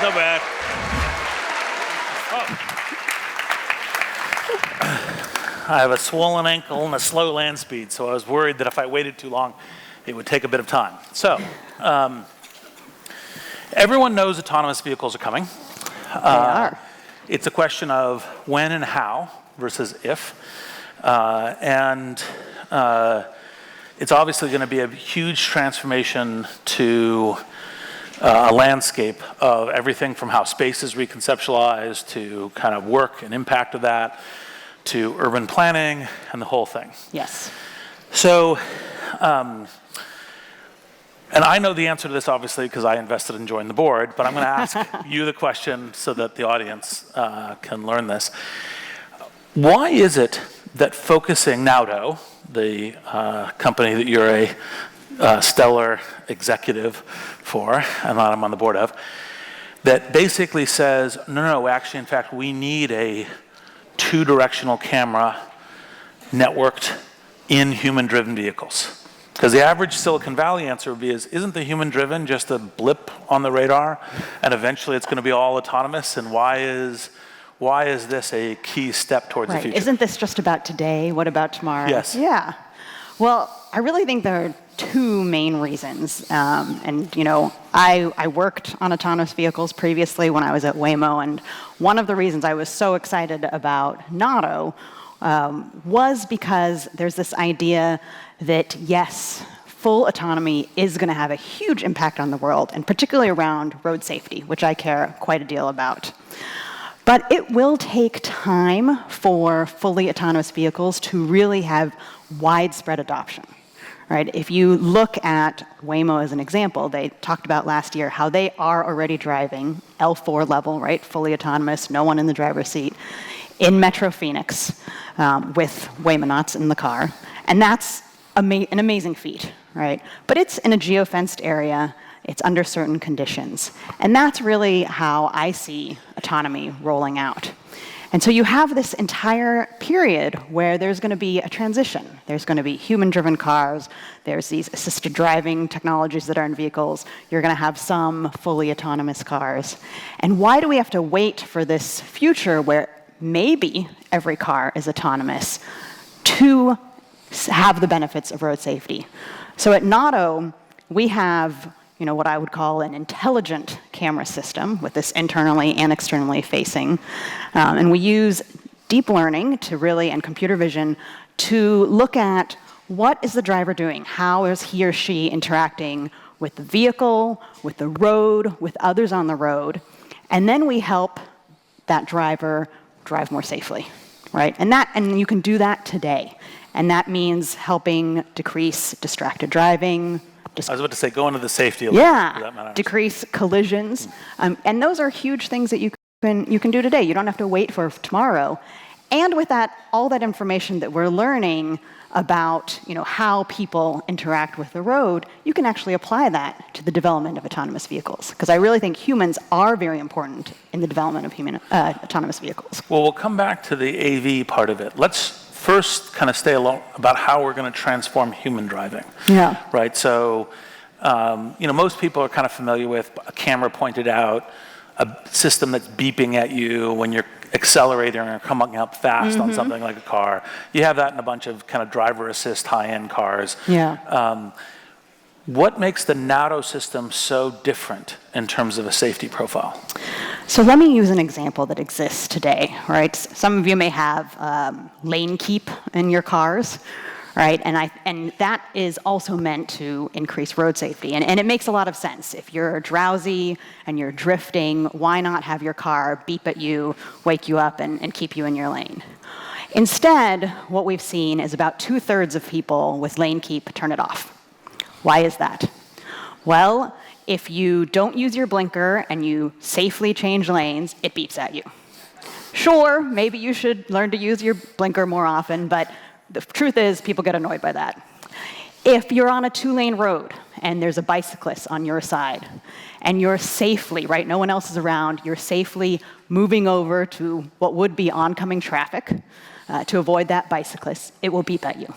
so bad. I have a swollen ankle and a slow land speed, so I was worried that if I waited too long, it would take a bit of time. So, everyone knows autonomous vehicles are coming. They are. It's a question of when and how versus if. It's obviously going to be a huge transformation to a landscape of everything from how space is reconceptualized to kind of work and impact of that to urban planning and the whole thing. Yes. So, and I know the answer to this obviously because I invested and joined the board, but I'm going to ask you the question so that the audience can learn this. Why is it that focusing Nauto, the company that you're a stellar executive for, and that I'm on the board of, that basically says, no, actually, in fact, we need a two-directional camera networked in human-driven vehicles? Because the average Silicon Valley answer would be, isn't the human-driven just a blip on the radar, and eventually it's going to be all autonomous, and why is this a key step towards the future? Isn't this just about today? What about tomorrow? Yes. Yeah. Well, I really think there are two main reasons. I worked on autonomous vehicles previously when I was at Waymo, and one of the reasons I was so excited about Nauto was because there's this idea that, yes, full autonomy is going to have a huge impact on the world, and particularly around road safety, which I care quite a deal about. But it will take time for fully autonomous vehicles to really have widespread adoption, right? If you look at Waymo as an example, they talked about last year how they are already driving L4 level, right? Fully autonomous, no one in the driver's seat, in Metro Phoenix with Waymonauts in the car. And that's an amazing feat, right? But it's in a geofenced area. It's under certain conditions. And that's really how I see autonomy rolling out. And so you have this entire period where there's going to be a transition. There's going to be human-driven cars. There's these assisted driving technologies that are in vehicles. You're going to have some fully autonomous cars. And why do we have to wait for this future where maybe every car is autonomous to have the benefits of road safety? So at Nauto, we have what I would call an intelligent camera system with this internally and externally facing. And we use deep learning and computer vision to look at what is the driver doing? How is he or she interacting with the vehicle, with the road, with others on the road? And then we help that driver drive more safely, right? And you can do that today. And that means helping decrease distracted driving. I was about to say, go into the safety a little bit, for that matter. Decrease collisions. And those are huge things that you can do today. You don't have to wait for tomorrow. And with that, all that information that we're learning about how people interact with the road, you can actually apply that to the development of autonomous vehicles. Because I really think humans are very important in the development of autonomous vehicles. Well, we'll come back to the AV part of it. Let's first kind of stay alone about how we're going to transform human driving. Yeah. Right. So, most people are kind of familiar with a camera pointed out, a system that's beeping at you when you're accelerating or coming up fast on something like a car. You have that in a bunch of kind of driver assist high-end cars. Yeah. What makes the Nauto system so different in terms of a safety profile? So let me use an example that exists today, right? Some of you may have lane keep in your cars, right? And that is also meant to increase road safety. And it makes a lot of sense. If you're drowsy and you're drifting, why not have your car beep at you, wake you up, and keep you in your lane? Instead, what we've seen is about 2/3 of people with lane keep turn it off. Why is that? Well, if you don't use your blinker and you safely change lanes, it beeps at you. Sure, maybe you should learn to use your blinker more often, but the truth is people get annoyed by that. If you're on a 2-lane road and there's a bicyclist on your side and you're safely, right, no one else is around, you're safely moving over to what would be oncoming traffic to avoid that bicyclist, it will beep at you.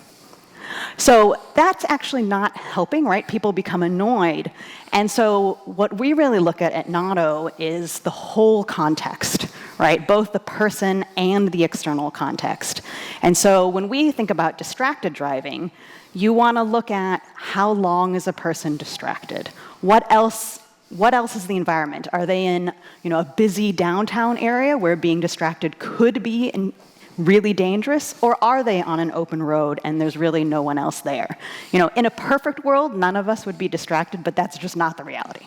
So that's actually not helping, right? People become annoyed. And so what we really look at Nauto is the whole context, right? Both the person and the external context. And so when we think about distracted driving, you want to look at how long is a person distracted? What else is the environment? Are they in, a busy downtown area where being distracted could be really dangerous, or are they on an open road and there's really no one else there? In a perfect world, none of us would be distracted, but that's just not the reality,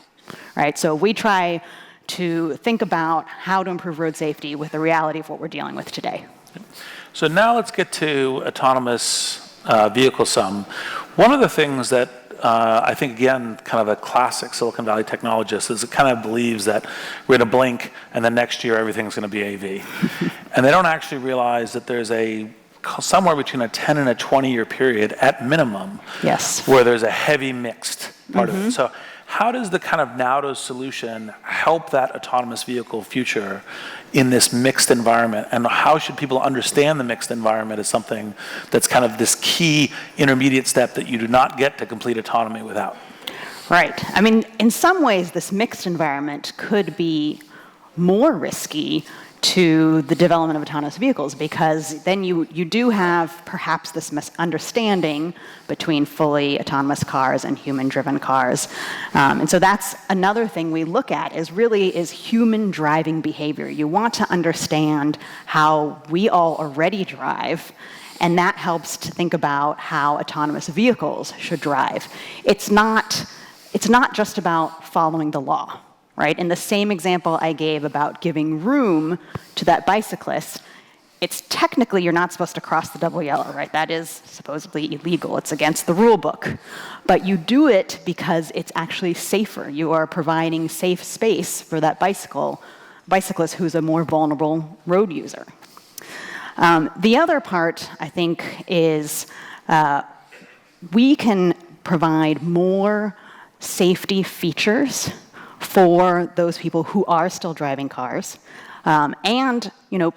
right? So we try to think about how to improve road safety with the reality of what we're dealing with today. So now let's get to autonomous vehicle some. One of the things that I think, again, kind of a classic Silicon Valley technologist is it kind of believes that we're going to blink and then next year everything's going to be AV. And they don't actually realize that there's somewhere between a 10 and a 20-year period at minimum, yes, where there's a heavy mixed part of it. So how does the kind of Nauto solution help that autonomous vehicle future in this mixed environment? And how should people understand the mixed environment as something that's kind of this key intermediate step that you do not get to complete autonomy without? Right. I mean, in some ways, this mixed environment could be more risky to the development of autonomous vehicles, because then you do have perhaps this misunderstanding between fully autonomous cars and human-driven cars. And so that's another thing we look at is human driving behavior. You want to understand how we all already drive, and that helps to think about how autonomous vehicles should drive. It's not just about following the law. Right? In the same example I gave about giving room to that bicyclist, it's technically you're not supposed to cross the double yellow, right? That is supposedly illegal. It's against the rule book. But you do it because it's actually safer. You are providing safe space for that bicyclist who's a more vulnerable road user. The other part, I think, is we can provide more safety features for those people who are still driving cars. And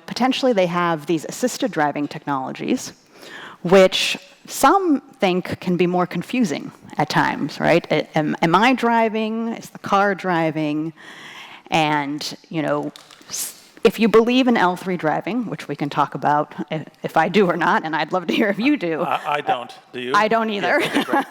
potentially they have these assisted driving technologies, which some think can be more confusing at times, right? Am I driving? Is the car driving? And, if you believe in L3 driving, which we can talk about if I do or not, and I'd love to hear if you do. I don't. Do you? I don't either. Yeah, okay, great.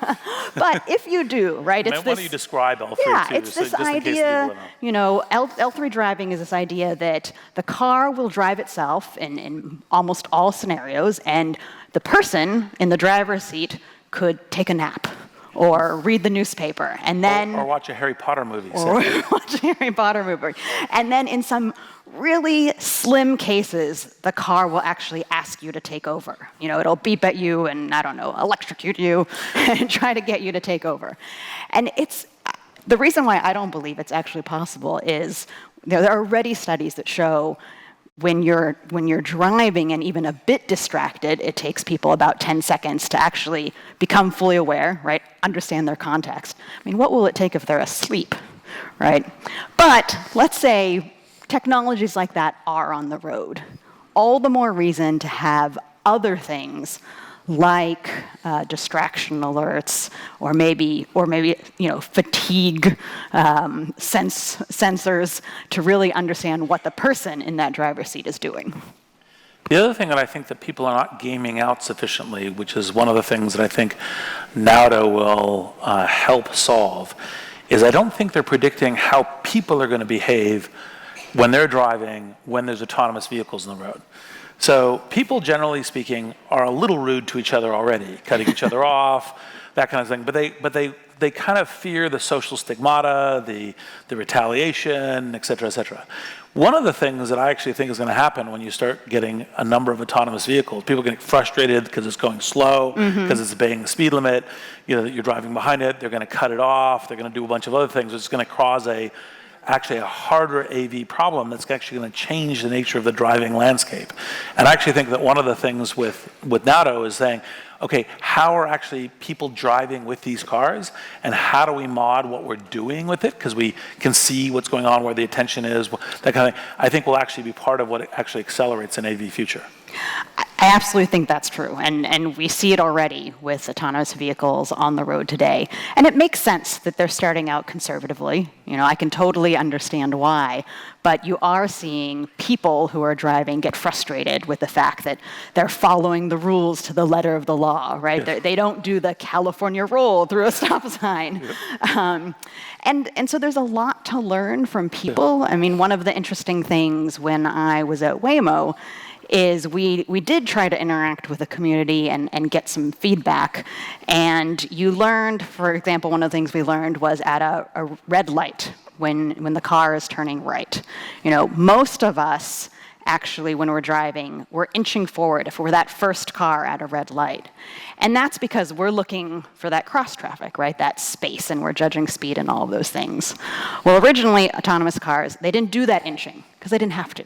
But if you do, right? Why don't you describe L3 yeah, too, it's so this just in case idea, people don't know. L3 driving is this idea that the car will drive itself in almost all scenarios, and the person in the driver's seat could take a nap or read the newspaper, and then or watch a Harry Potter movie. Or watch a Harry Potter movie. And then in some really slim cases, the car will actually ask you to take over. It'll beep at you and, I don't know, electrocute you and try to get you to take over. And the reason why I don't believe it's actually possible is there are already studies that show when you're driving and even a bit distracted, it takes people about 10 seconds to actually become fully aware, right? Understand their context. I mean, what will it take if they're asleep, right? But let's say technologies like that are on the road. All the more reason to have other things like distraction alerts, or maybe fatigue sensors to really understand what the person in that driver's seat is doing. The other thing that I think that people are not gaming out sufficiently, which is one of the things that I think Nauto will help solve, is I don't think they're predicting how people are going to behave when they're driving, when there's autonomous vehicles on the road. So people, generally speaking, are a little rude to each other already, cutting each other off, that kind of thing. But they kind of fear the social stigmata, the retaliation, et cetera, et cetera. One of the things that I actually think is going to happen when you start getting a number of autonomous vehicles, people getting frustrated because it's going slow, because it's obeying the speed limit, you're driving behind it, they're going to cut it off, they're going to do a bunch of other things. It's going to cause actually a harder AV problem that's actually going to change the nature of the driving landscape. And I actually think that one of the things with Nauto is saying, okay, how are actually people driving with these cars, and how do we mod what we're doing with it, because we can see what's going on, where the attention is, that kind of thing, I think will actually be part of what actually accelerates an AV future. I absolutely think that's true, and we see it already with autonomous vehicles on the road today. And it makes sense that they're starting out conservatively. I can totally understand why, but you are seeing people who are driving get frustrated with the fact that they're following the rules to the letter of the law, right? Yes. They don't do the California roll through a stop sign. And so there's a lot to learn from people. I mean, one of the interesting things when I was at Waymo is we did try to interact with the community and get some feedback. And you learned, for example, one of the things we learned was at a red light when the car is turning right. Most of us, actually, when we're driving, we're inching forward if we're that first car at a red light. And that's because we're looking for that cross traffic, right? That space, and we're judging speed and all of those things. Well, originally, autonomous cars, they didn't do that inching because they didn't have to.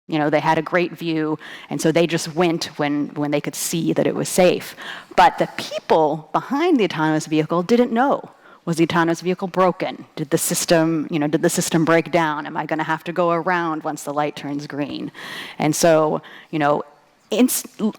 They had a great view, and so they just went when they could see that it was safe. But the people behind the autonomous vehicle didn't know. Was the autonomous vehicle broken? Did the system break down? Am I going to have to go around once the light turns green? And so,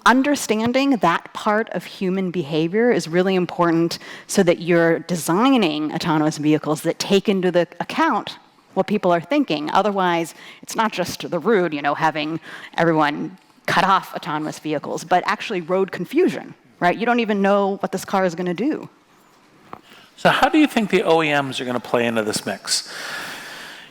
understanding that part of human behavior is really important so that you're designing autonomous vehicles that take into the account what people are thinking. Otherwise, it's not just the rude, having everyone cut off autonomous vehicles, but actually road confusion, right? You don't even know what this car is going to do. So how do you think the OEMs are going to play into this mix?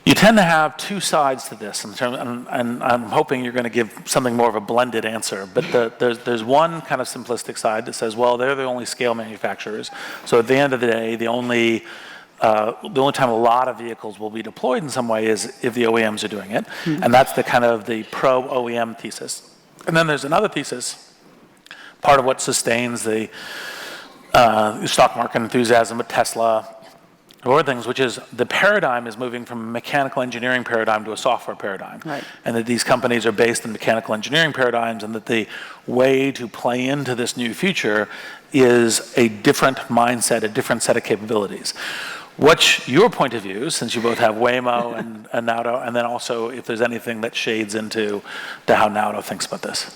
You tend to have two sides to this, and I'm hoping you're going to give something more of a blended answer. But there's one kind of simplistic side that says, well, they're the only scale manufacturers. So at the end of the day, the only time a lot of vehicles will be deployed in some way is if the OEMs are doing it. Mm-hmm. And that's the kind of the pro-OEM thesis. And then there's another thesis, part of what sustains the stock market enthusiasm at Tesla or things, which is the paradigm is moving from a mechanical engineering paradigm to a software paradigm. Right. And that these companies are based in mechanical engineering paradigms, and that the way to play into this new future is a different mindset, a different set of capabilities. What's your point of view, since you both have Waymo and Nauto, and then also if there's anything that shades into to how Nauto thinks about this?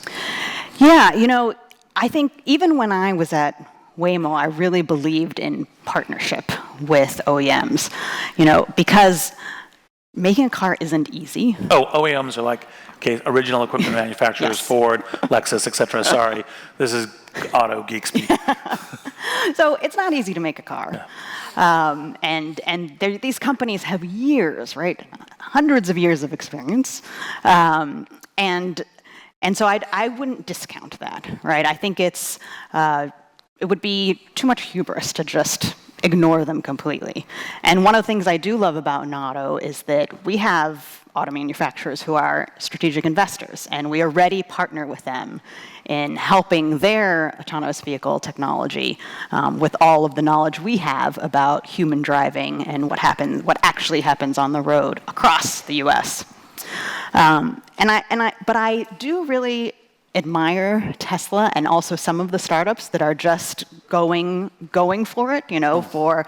Yeah, I think even when I was at Waymo, I really believed in partnership with OEMs, because making a car isn't easy. Oh, OEMs are like, okay, original equipment manufacturers, yes. Ford, Lexus, et cetera. Sorry, this is auto geek speak. So it's not easy to make a car. Yeah. And these companies have years, right? Hundreds of years of experience. And so I wouldn't discount that, right? I think it would be too much hubris to just ignore them completely. And one of the things I do love about Nauto is that we have auto manufacturers who are strategic investors, and we already partner with them in helping their autonomous vehicle technology with all of the knowledge we have about human driving and what actually happens on the road across the U.S. But I do really admire Tesla and also some of the startups that are just going for it, for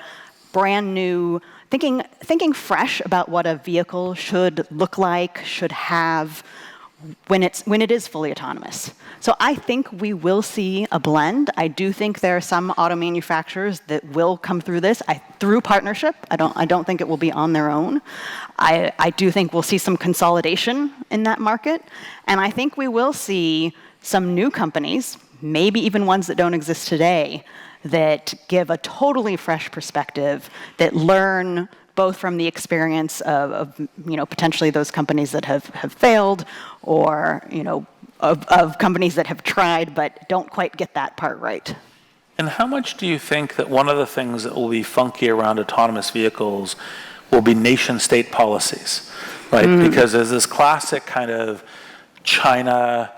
brand new, thinking fresh about what a vehicle should look like, should have when it is fully autonomous. So I think we will see a blend. I do think there are some auto manufacturers that will come through this through partnership. I don't think it will be on their own. I do think we'll see some consolidation in that market, and I think we will see some new companies, maybe even ones that don't exist today, that give a totally fresh perspective, that learn both from the experience of potentially those companies that have failed, or of companies that have tried but don't quite get that part right. And how much do you think that one of the things that will be funky around autonomous vehicles will be nation-state policies, right? Because there's this classic kind of China,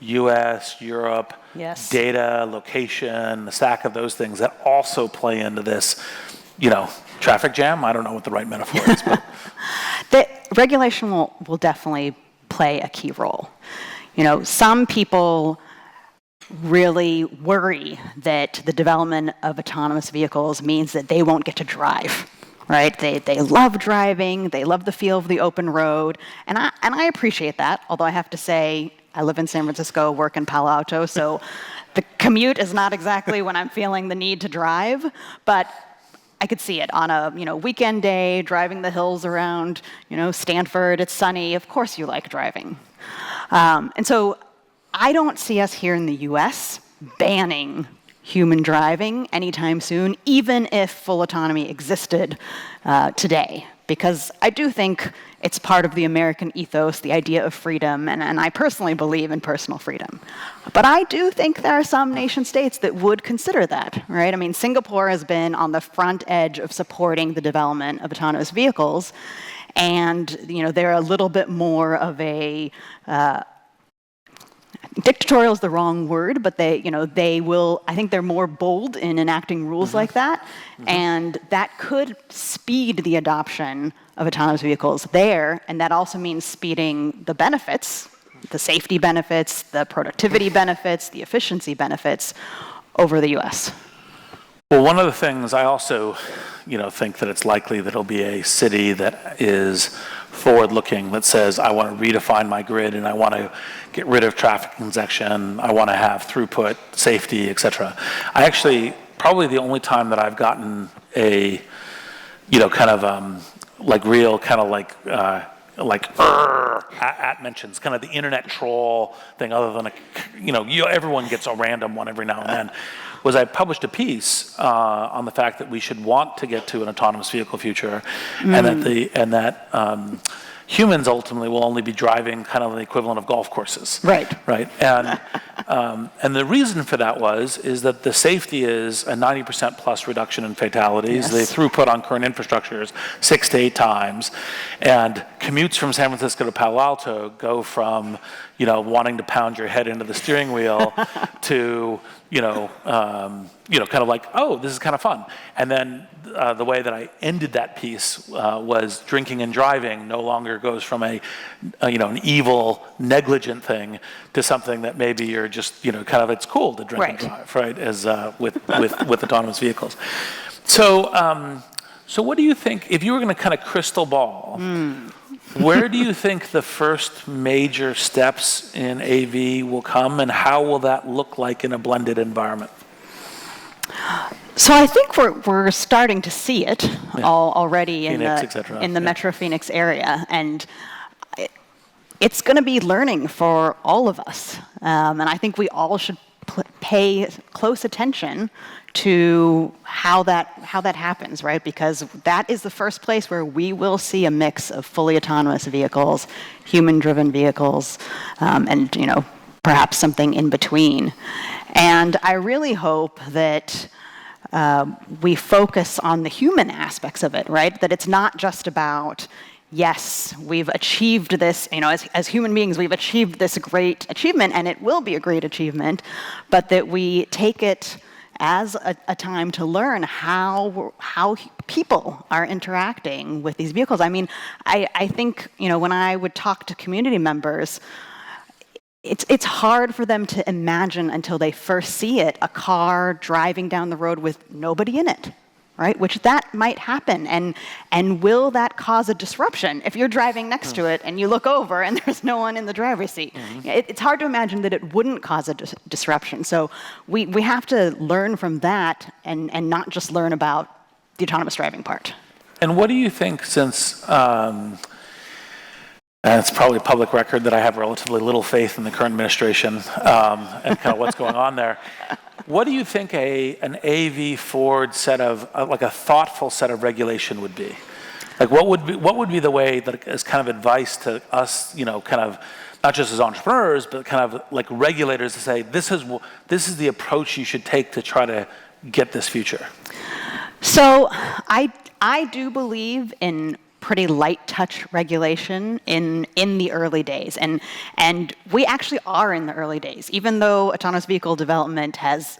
US, Europe, yes. Data, location, the stack of those things that also play into this, traffic jam. I don't know what the right metaphor is. But. The regulation will definitely play a key role. Some people really worry that the development of autonomous vehicles means that they won't get to drive, right? They love driving, they love the feel of the open road, and I appreciate that, although I have to say, I live in San Francisco, work in Palo Alto, so the commute is not exactly when I'm feeling the need to drive, but I could see it on a weekend day, driving the hills around Stanford. It's sunny. Of course, you like driving, and so I don't see us here in the U.S. banning human driving anytime soon, even if full autonomy existed today, because I do think it's part of the American ethos, the idea of freedom, and I personally believe in personal freedom. But I do think there are some nation states that would consider that, right? I mean, Singapore has been on the front edge of supporting the development of autonomous vehicles, and they're a little bit more of a dictatorial is the wrong word, but they will. I think they're more bold in enacting rules like that, and that could speed the adoption of autonomous vehicles there, and that also means speeding the benefits, the safety benefits, the productivity benefits, the efficiency benefits over the U.S. Well, one of the things I also, think that it's likely that it'll be a city that is forward-looking, that says, I want to redefine my grid and I want to get rid of traffic congestion, I want to have throughput, safety, et cetera. I actually, probably the only time that I've gotten a, real at mentions, kind of the internet troll thing, other than everyone gets a random one every now and then, was I published a piece on the fact that we should want to get to an autonomous vehicle future, and that humans ultimately will only be driving kind of the equivalent of golf courses. Right. And the reason for that is that the safety is a 90% plus reduction in fatalities. Yes. The throughput on current infrastructure is 6 to 8 times, and commutes from San Francisco to Palo Alto go from wanting to pound your head into the steering wheel to kind of like, oh, this is kind of fun. And then the way that I ended that piece was drinking and driving no longer goes from an evil, negligent thing to something that maybe you're just, it's cool to drink and drive, right? As with autonomous vehicles. So what do you think, if you were going to kind of crystal ball, where do you think the first major steps in AV will come, and how will that look like in a blended environment? So I think we're starting to see it already in the Metro Phoenix area, and it's going to be learning for all of us, and I think we all should pay close attention to how that happens, right? Because that is the first place where we will see a mix of fully autonomous vehicles, human-driven vehicles, and perhaps something in between. And I really hope that we focus on the human aspects of it, right? That it's not just about, yes, we've achieved this, as human beings, we've achieved this great achievement, and it will be a great achievement, but that we take it as a time to learn how people are interacting with these vehicles. I mean, I think, when I would talk to community members, it's hard for them to imagine until they first see it, a car driving down the road with nobody in it, right? Which that might happen, and will that cause a disruption? If you're driving next to it and you look over and there's no one in the driver's seat, it's hard to imagine that it wouldn't cause a disruption. So we have to learn from that and not just learn about the autonomous driving part. And what do you think, since and it's probably public record that I have relatively little faith in the current administration and kind of what's going on there. What do you think an AV forward set of, like a thoughtful set of regulation would be? Like what would be the way that as kind of advice to us, kind of not just as entrepreneurs, but kind of like regulators to say, this is the approach you should take to try to get this future? So I do believe in pretty light touch regulation in the early days, and we actually are in the early days, even though autonomous vehicle development has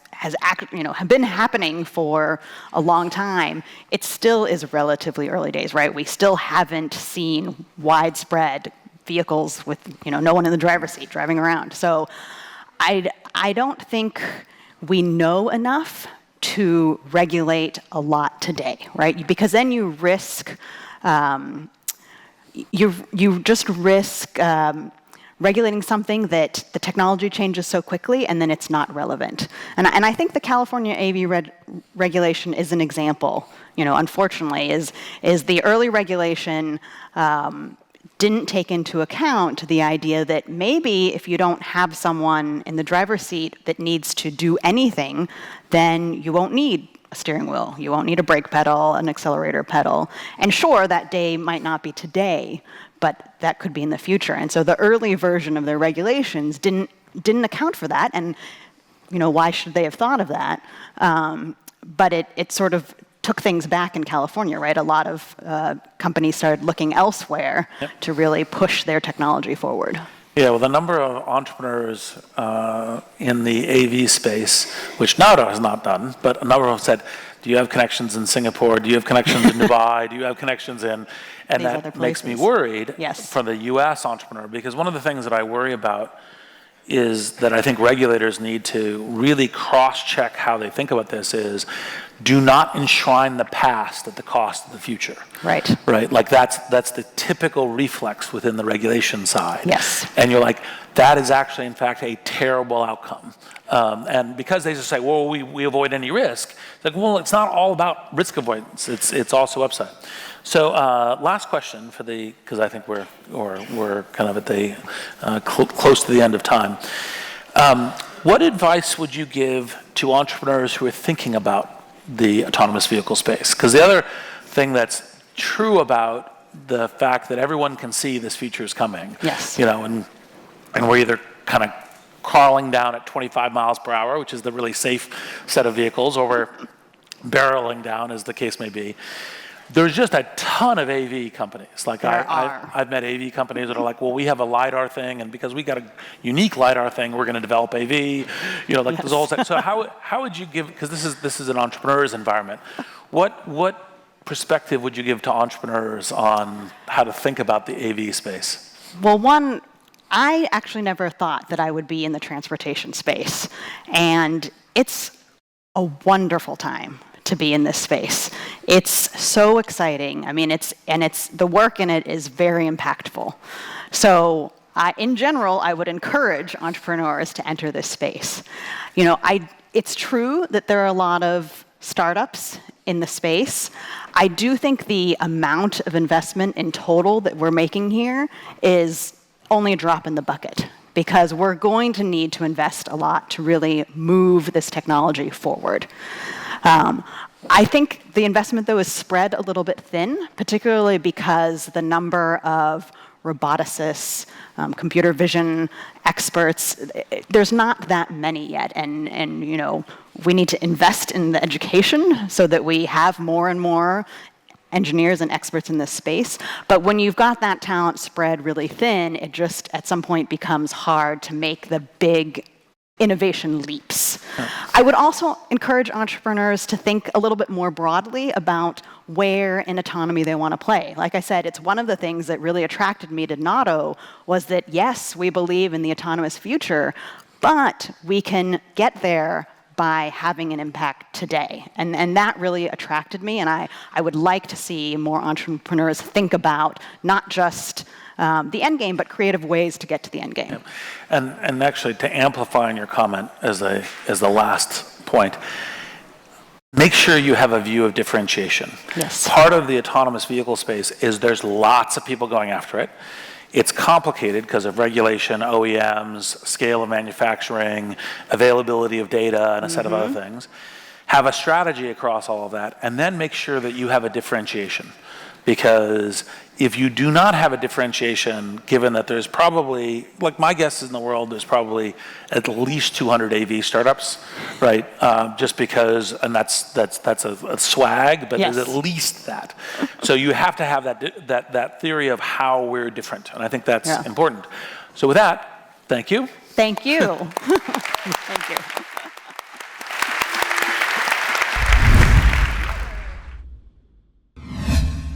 been happening for a long time. It still is relatively early days, right? We still haven't seen widespread vehicles with no one in the driver's seat driving around. So I don't think we know enough to regulate a lot today, right? Because then you risk you just risk regulating something that the technology changes so quickly and then it's not relevant. And I think the California AV regulation is an example, unfortunately, is the early regulation didn't take into account the idea that maybe if you don't have someone in the driver's seat that needs to do anything, then you won't need a steering wheel, you won't need a brake pedal, an accelerator pedal. And sure, that day might not be today, but that could be in the future. And so the early version of their regulations didn't account for that, and why should they have thought of that? But it sort of took things back in California, right? A lot of companies started looking elsewhere to really push their technology forward. Yeah, well, the number of entrepreneurs in the AV space, which Nauto has not done, but a number of them said, do you have connections in Singapore? Do you have connections in Dubai? Do you have connections in... And these that makes me worried for the US entrepreneur, because one of the things that I worry about is that I think regulators need to really cross-check how they think about this is, do not enshrine the past at the cost of the future. Right. Right? Like that's the typical reflex within the regulation side. Yes. And you're like, that is actually, in fact, a terrible outcome. And because they just say, well, we avoid any risk, it's like, well, it's not all about risk avoidance. It's also upside. So last question for because I think we're kind of at the close to the end of time. What advice would you give to entrepreneurs who are thinking about the autonomous vehicle space? Because the other thing that's true about the fact that everyone can see this future is coming, yes, and we're either kind of crawling down at 25 miles per hour, which is the really safe set of vehicles, or we're barreling down, as the case may be. There's just a ton of AV companies. Like I've met AV companies that are like, well, we have a LiDAR thing, and because we got a unique LiDAR thing, we're going to develop AV. There's all that. So how would you give? Because this is an entrepreneur's environment. What perspective would you give to entrepreneurs on how to think about the AV space? Well, one, I actually never thought that I would be in the transportation space, and it's a wonderful time to be in this space. It's so exciting. I mean, it's the work in it is very impactful. So in general, I would encourage entrepreneurs to enter this space. It's true that there are a lot of startups in the space. I do think the amount of investment in total that we're making here is only a drop in the bucket, because we're going to need to invest a lot to really move this technology forward. I think the investment, though, is spread a little bit thin, particularly because the number of roboticists, computer vision experts, there's not that many yet. And we need to invest in the education so that we have more and more engineers and experts in this space. But when you've got that talent spread really thin, it just at some point becomes hard to make the big innovation leaps. I would also encourage entrepreneurs to think a little bit more broadly about where in autonomy they want to play. Like I said, it's one of the things that really attracted me to Nauto was that, yes, we believe in the autonomous future, but we can get there by having an impact today. And that really attracted me, and I would like to see more entrepreneurs think about not just the end game, but creative ways to get to the end game. Yeah. And actually, to amplify on your comment as the last point, make sure you have a view of differentiation. Yes. Part of the autonomous vehicle space is there's lots of people going after it. It's complicated because of regulation, OEMs, scale of manufacturing, availability of data, and a set of other things. Have a strategy across all of that, and then make sure that you have a differentiation. Because if you do not have a differentiation, given that there's probably, like my guess is in the world, there's probably at least 200 AV startups, right? Just because, and that's a swag, but yes, there's at least that. So you have to have that theory of how we're different, and I think that's important. So with that, thank you. Thank you. Thank you.